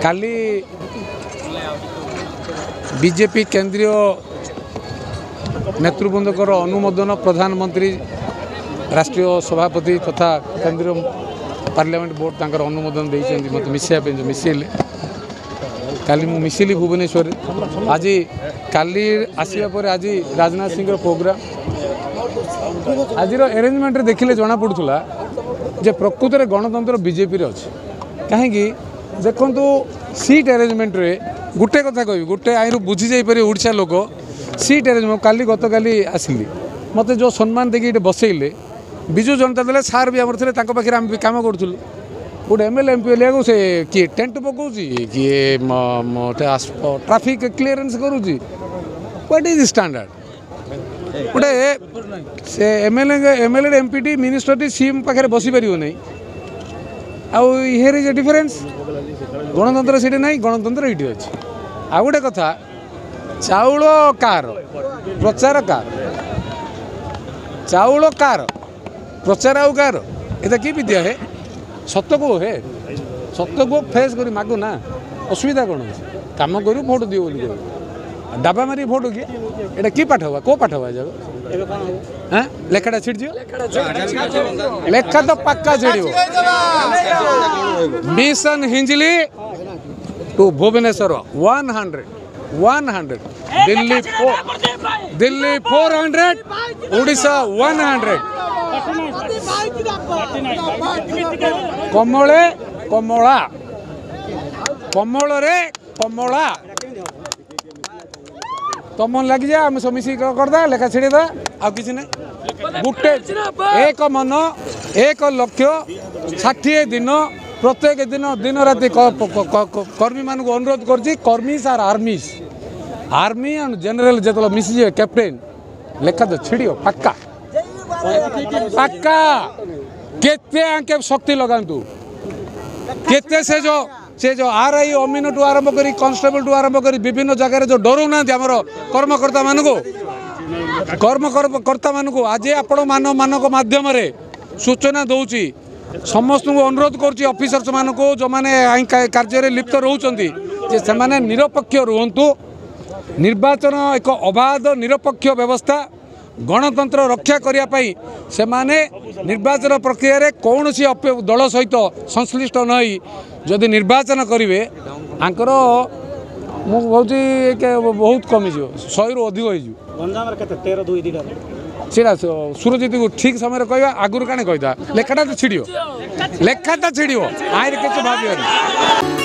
काली BJP केंद्रीय नेतृवृंदकर अनुमोदन प्रधानमंत्री राष्ट्रीय सभापति तथा केंद्रीय पार्लियामेंट बोर्ड तंकर अनुमोदन देइछन्ती मत मिसिया मिसिले काली मु मिसिली भुवनेश्वर आज काली आसिया पर आज राजनाथ सिंह प्रोग्राम आज अरेंजमेंट देखिले जना पड़ूला जे प्रकृत में गणतंत्र बीजेपी रे अच्छे कहीं देखु सीट अरेंजमेंट रे गोटे कथा कह गोटे आई बुझी जापर ओडिशा लोक सीट अरेंजमेंट काली गत काली आसिली मत जो सम्मान देखिए बसैले विजु जनता दल सार भी आमर थे पाखे आम कम करूँ गोटे एमएलए एमपी को से किए टेंट पकाउची किए ट्राफिक क्लीयरेंस करुँच व्हाट इज स्टैंडर्ड गोटे से एमएलए एमपी मिनिस्टर सीएम पाखे बसी पार नहीं आउ हियर इज ए डिफरेंस गणतंत्र से नहीं गणतंत्र ये अच्छे आ गोटे कथा चाउल कार प्रचार कार चाउल कार प्रचार आउ कार ये कि विद्या है सत को है सत को फेस कर मागु ना असुविधा कौन कम करूँ भोट दियो बोली कह डाबा मारी भोट किए यहाँ कि पाठ हुआ कौ पाठ हुआ जब हाँ लेखाटा छिड़ लेखा तो पक्का छिड़ मिशन हिंजली टू भुवनेश्वर 100 दिल्ली 400 उड़ीसा 100 कमले कमला कमल रे कमला तुम लग जा आम समिति करदा लेखा छिड़ेदा आ कि गोटे एक मन एक लक्ष्य 60 दिन प्रत्येक दिन दिन राति कर्मी मान अनुरोध कर्मीज आर आर्मी एंड जनरल जो मिसी कैप्टेन लेखा तो छिड़ पक्का पक्का केते आंके शक्ति लगातु केते से जो आरआई अमीन टू आरंभ करी कांस्टेबल टू आरंभ करी विभिन्न जगह जो डरू ना कर्मकर्ता मान को आज आपण मान माध्यम सूचना दौची समस्त को अनुरोध करुँच ऑफिसर्स मान को जो मैंने कार्य लिप्त रोचंती से माने निरपेक्ष रुहतु निर्वाचन एक अबाध निरपेक्ष व्यवस्था गणतंत्र रक्षा करने से माने निर्वाचन प्रक्रिया रे कौन सी दल सहित संश्लिष्ट नई जदि निर्वाचन करेंगे आंकर मुझे बहुत कमी 100 रु अधिक हो सुरजित को ठीक समय कहवा आगुरी काने कहता लेखाटा तो छिड़ लेखा तो छिड़ आईर किसी भाव